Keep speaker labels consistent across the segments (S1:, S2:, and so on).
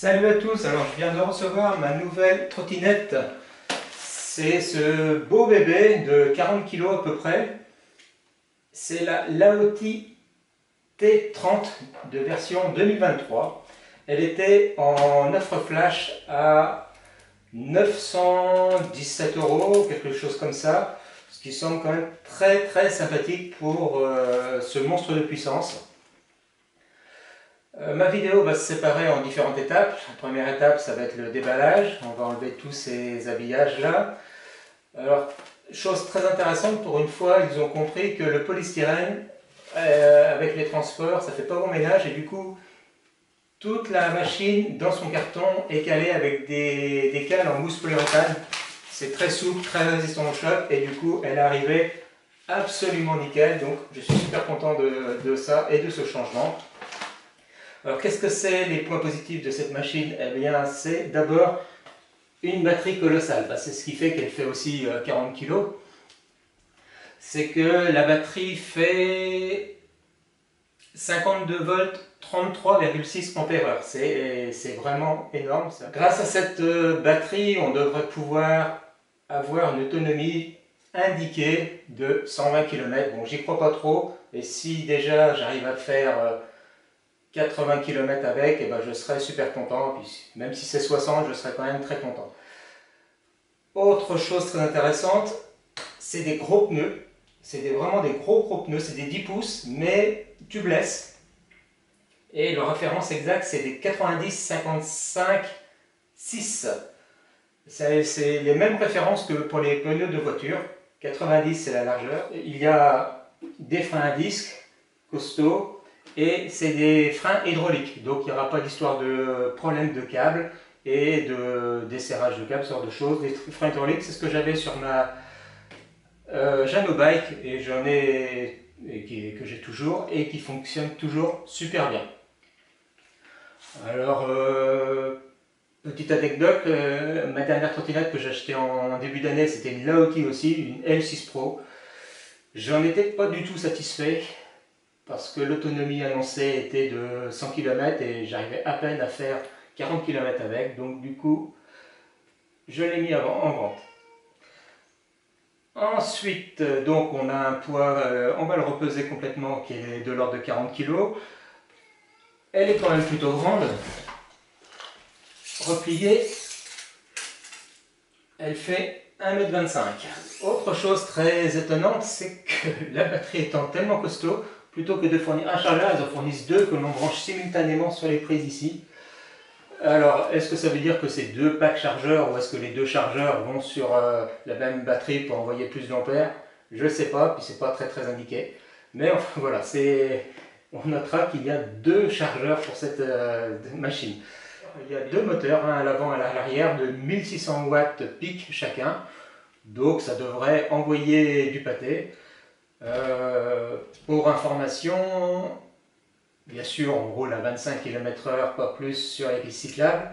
S1: Salut à tous, alors je viens de recevoir ma nouvelle trottinette. C'est ce beau bébé de 40 kg à peu près. C'est la Laoti T30 de version 2023. Elle était en offre flash à 917 €, quelque chose comme ça. Ce qui semble quand même très sympathique pour ce monstre de puissance. Ma vidéo va se séparer en différentes étapes. La première étape, ça va être le déballage. On va enlever tous ces habillages là. Alors, chose très intéressante, pour une fois, ils ont compris que le polystyrène, avec les transports, ça fait pas bon ménage et du coup, toute la machine dans son carton est calée avec des cales en mousse polyuréthane. C'est très souple, très résistant au choc et du coup, elle est arrivée absolument nickel. Donc, je suis super content de ça et de ce changement. Alors qu'est-ce que c'est les points positifs de cette machine? Eh bien c'est d'abord une batterie colossale. C'est ce qui fait qu'elle fait aussi 40 kg. C'est que la batterie fait 52 volts, 33,6 ampères-heure. C'est vraiment énorme ça. Grâce à cette batterie, on devrait pouvoir avoir une autonomie indiquée de 120 km. Bon, j'y crois pas trop. Et si déjà j'arrive à faire 80 km avec, et ben je serai super content, puis même si c'est 60, je serai quand même très content. Autre chose très intéressante, c'est des gros pneus, c'est vraiment des gros pneus, c'est des 10 pouces, mais tubeless, et leur référence exacte c'est des 90-55-6. C'est les mêmes références que pour les pneus de voiture. 90 c'est la largeur, il y a des freins à disque costauds, et c'est des freins hydrauliques, donc il n'y aura pas d'histoire de problème de câble et de desserrage de câble, ce genre de choses. Les freins hydrauliques, c'est ce que j'avais sur ma Jano Bike et j'en ai que j'ai toujours et qui fonctionne toujours super bien. Alors, petite anecdote, ma dernière trottinette que j'ai achetée en début d'année, c'était une Laoti aussi, une L6 Pro. J'en étais pas du tout satisfait, parce que l'autonomie annoncée était de 100 km et j'arrivais à peine à faire 40 km avec, donc du coup je l'ai mis en vente. Ensuite, donc on a un poids, on va le repeser complètement, qui est de l'ordre de 40 kg. Elle est quand même plutôt grande. Repliée, elle fait 1,25 m. Autre chose très étonnante, c'est que la batterie étant tellement costaud, plutôt que de fournir un chargeur, ils en fournissent deux que l'on branche simultanément sur les prises ici. Alors, est-ce que ça veut dire que c'est deux packs chargeurs ou est-ce que les deux chargeurs vont sur la même batterie pour envoyer plus d'ampères? Je ne sais pas, puis c'est pas très indiqué. Mais enfin, voilà, on notera qu'il y a deux chargeurs pour cette machine. Il y a deux moteurs, un à l'avant et un à l'arrière, de 1600 watts pic chacun. Donc ça devrait envoyer du pâté. Pour information, bien sûr on roule à 25 km/h, pas plus sur les pistes cyclables,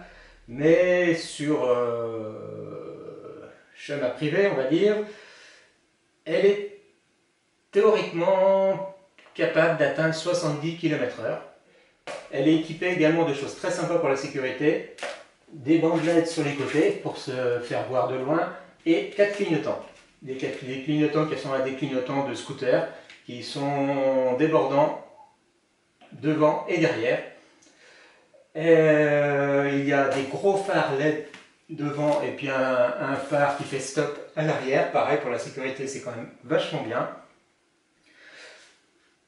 S1: mais sur chemin privé on va dire, elle est théoriquement capable d'atteindre 70 km/h. Elle est équipée également de choses très sympas pour la sécurité, des bandelettes sur les côtés pour se faire voir de loin et 4 clignotants. Des clignotants qui sont des clignotants de scooter qui sont débordants devant et derrière. Il y a des gros phares LED devant et puis un phare qui fait stop à l'arrière. Pareil, pour la sécurité, c'est quand même vachement bien.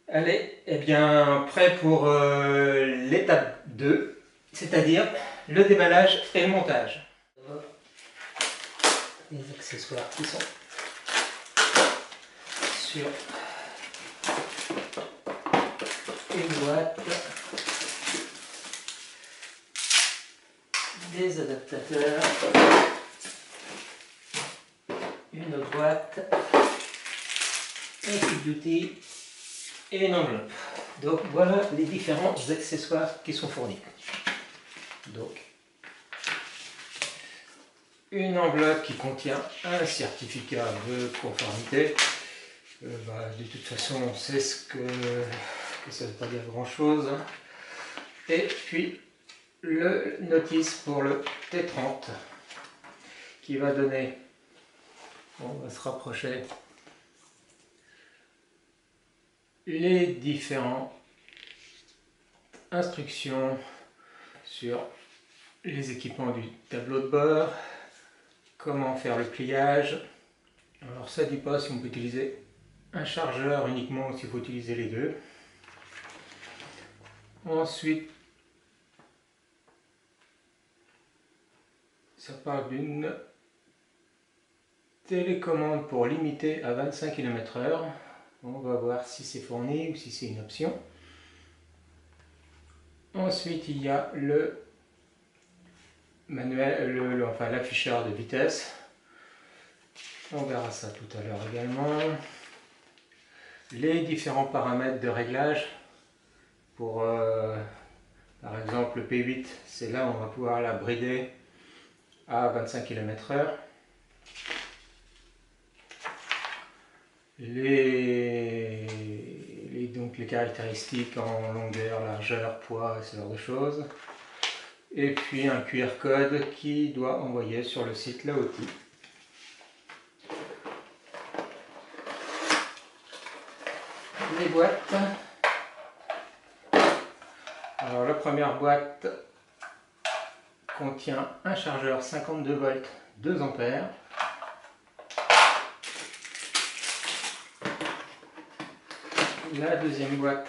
S1: Allez, eh bien, prêt pour l'étape 2, c'est-à-dire le déballage et le montage. Les accessoires qui sont sur une boîte, des adaptateurs, une autre boîte, un kit d'outils et une enveloppe. Donc voilà les différents accessoires qui sont fournis. Donc une enveloppe qui contient un certificat de conformité. De toute façon on sait ce que ça ne veut pas dire grand chose. Et puis le notice pour le T30 qui va donner, on va se rapprocher, les différentes instructions sur les équipements du tableau de bord, comment faire le pliage. Alors ça ne dit pas si on peut utiliser un chargeur uniquement ou s'il faut utiliser les deux. Ensuite, ça parle d'une télécommande pour limiter à 25 km/h. On va voir si c'est fourni ou si c'est une option. Ensuite, il y a le manuel, enfin l'afficheur de vitesse. On verra ça tout à l'heure également. Les différents paramètres de réglage pour, par exemple, le P8, c'est là où on va pouvoir la brider à 25 km/h. Donc les caractéristiques en longueur, largeur, poids, ce genre de choses. Et puis un QR code qui doit envoyer sur le site Laoti. Les boîtes. Alors la première boîte contient un chargeur 52 volts 2 ampères. La deuxième boîte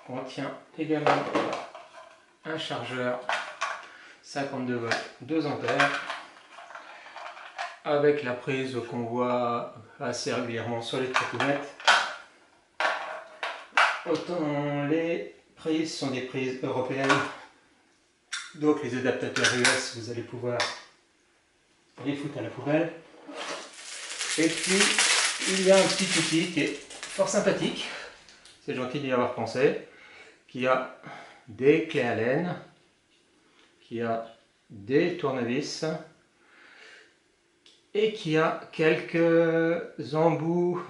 S1: contient également un chargeur 52 volts 2 ampères avec la prise qu'on voit assez régulièrement sur les trottinettes. Autant les prises sont des prises européennes, donc les adaptateurs US vous allez pouvoir les foutre à la poubelle. Et puis il y a un petit outil qui est fort sympathique, c'est gentil d'y avoir pensé, qui a des clés Allen, qui a des tournevis et qui a quelques embouts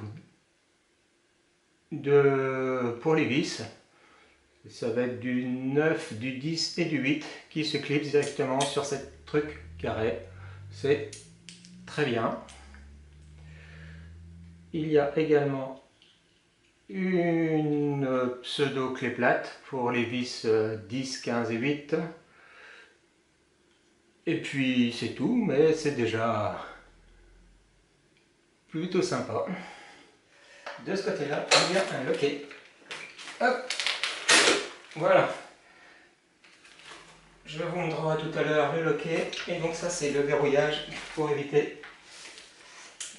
S1: pour les vis. Ça va être du 9, du 10 et du 8 qui se clipsent directement sur ce truc carré. C'est très bien. Il y a également une pseudo clé plate pour les vis 10, 15 et 8. Et puis c'est tout, mais c'est déjà plutôt sympa. De ce côté-là, il y a un loquet. Hop, voilà. Je vous montrerai tout à l'heure le loquet. Et donc ça, c'est le verrouillage pour éviter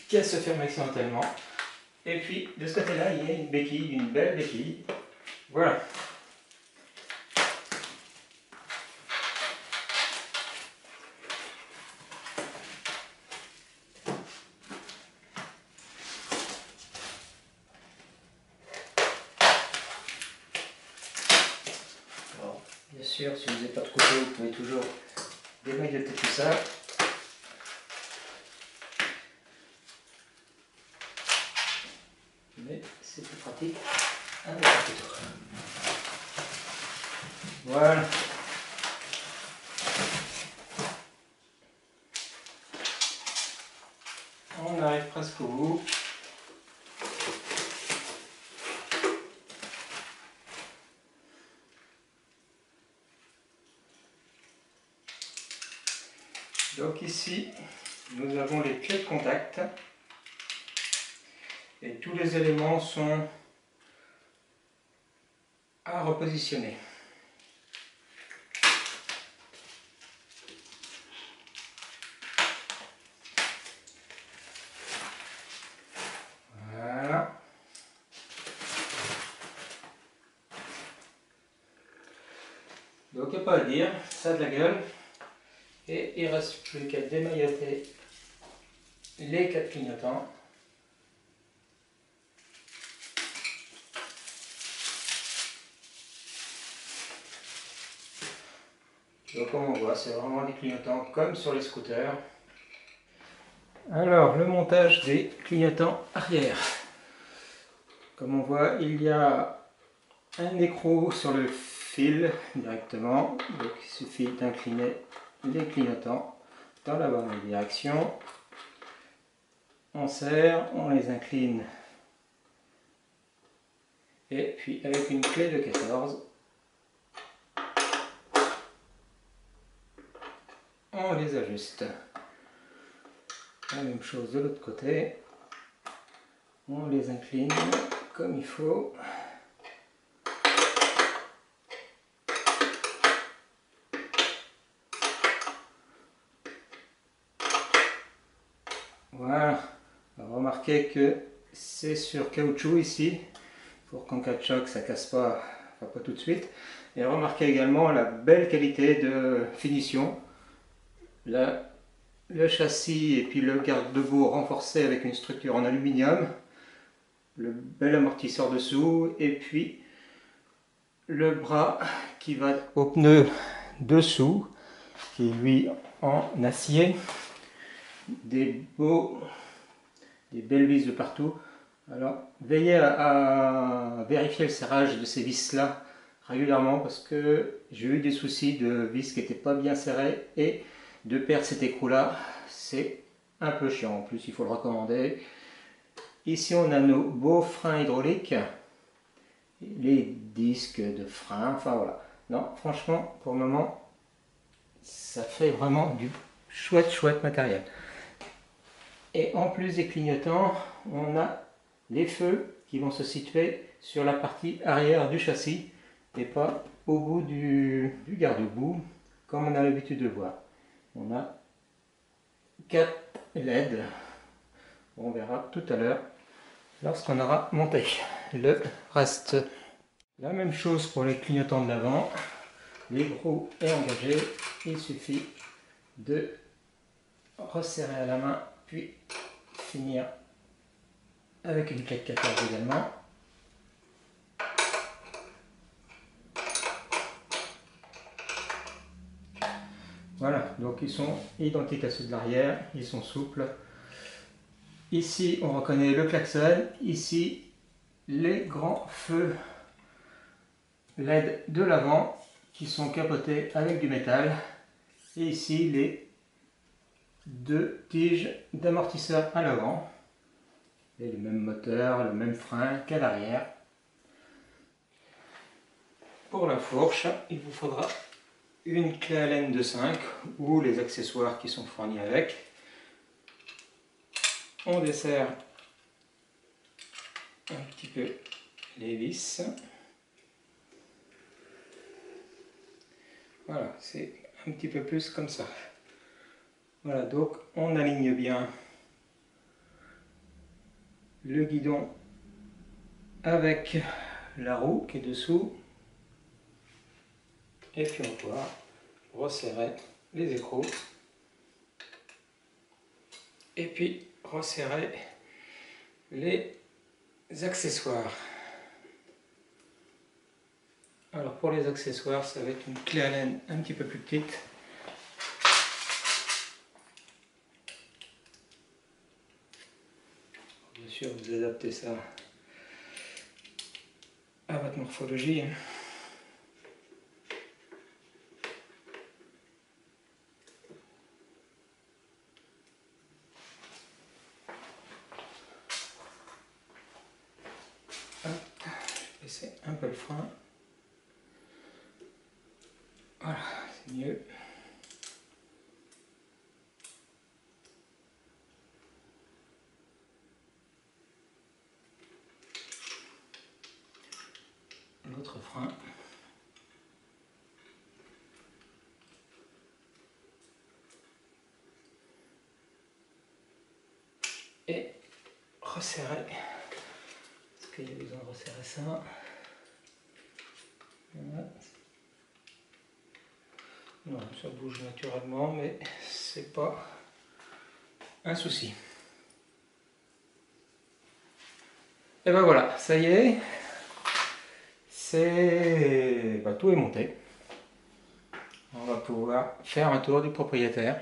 S1: qu'elle se ferme accidentellement. Et puis de ce côté-là, il y a une béquille, une belle béquille. Voilà. Alors, bien sûr, si vous n'avez pas de couteau, vous pouvez toujours démailloter tout ça. Mais c'est plus pratique avec un couteau. Voilà. On arrive presque au bout. Donc ici, nous avons les clés de contact. Et tous les éléments sont à repositionner. Voilà. Donc il n'y a pas à dire, ça a de la gueule. Et il ne reste plus qu'à démailloter les 4 clignotants. Donc comme on voit, c'est vraiment des clignotants comme sur les scooters. Alors, le montage des clignotants arrière. Comme on voit, il y a un écrou sur le file directement. Donc il suffit d'incliner les clignotants dans la bonne direction. On serre, on les incline et puis avec une clé de 14, on les ajuste. La même chose de l'autre côté, on les incline comme il faut. Voilà, remarquez que c'est sur caoutchouc ici, pour qu'en cas de choc ça casse pas, enfin pas tout de suite. Et remarquez également la belle qualité de finition. Là, le châssis et puis le garde-boue renforcé avec une structure en aluminium, le bel amortisseur dessous et puis le bras qui va au pneu dessous, qui est lui en acier. Des belles vis de partout. Alors veillez à vérifier le serrage de ces vis là régulièrement, parce que j'ai eu des soucis de vis qui n'étaient pas bien serrées et de perdre cet écrou là, c'est un peu chiant. En plus il faut le recommander. Ici on a nos beaux freins hydrauliques, les disques de frein, enfin voilà. Non, franchement pour le moment ça fait vraiment du chouette matériel. Et en plus des clignotants, on a les feux qui vont se situer sur la partie arrière du châssis et pas au bout du garde-boue comme on a l'habitude de voir. On a 4 LED. On verra tout à l'heure lorsqu'on aura monté le reste. La même chose pour les clignotants de l'avant. L'écrou est engagé, il suffit de resserrer à la main puis finir avec une clé de 14 également. Voilà, donc ils sont identiques à ceux de l'arrière, ils sont souples. Ici on reconnaît le klaxon, ici les grands feux LED de l'avant qui sont capotés avec du métal, et ici les 2 tiges d'amortisseur à l'avant. Et le même moteur, le même frein qu'à l'arrière. Pour la fourche, il vous faudra une clé Allen de 5 ou les accessoires qui sont fournis avec. On desserre un petit peu les vis. Voilà, c'est un petit peu plus comme ça. Voilà, donc on aligne bien le guidon avec la roue qui est dessous, et puis on va pouvoir resserrer les écrous et puis resserrer les accessoires. Alors pour les accessoires, ça va être une clé Allen un petit peu plus petite. Bien sûr, vous adaptez ça à votre morphologie. Hop, je vais baisser un peu le frein. Voilà, c'est mieux. L'autre frein. Et resserrer, parce qu'il y a besoin de resserrer ça. Voilà. Non, ça bouge naturellement, mais c'est pas un souci. Et ben voilà, ça y est, tout est monté. On va pouvoir faire un tour du propriétaire.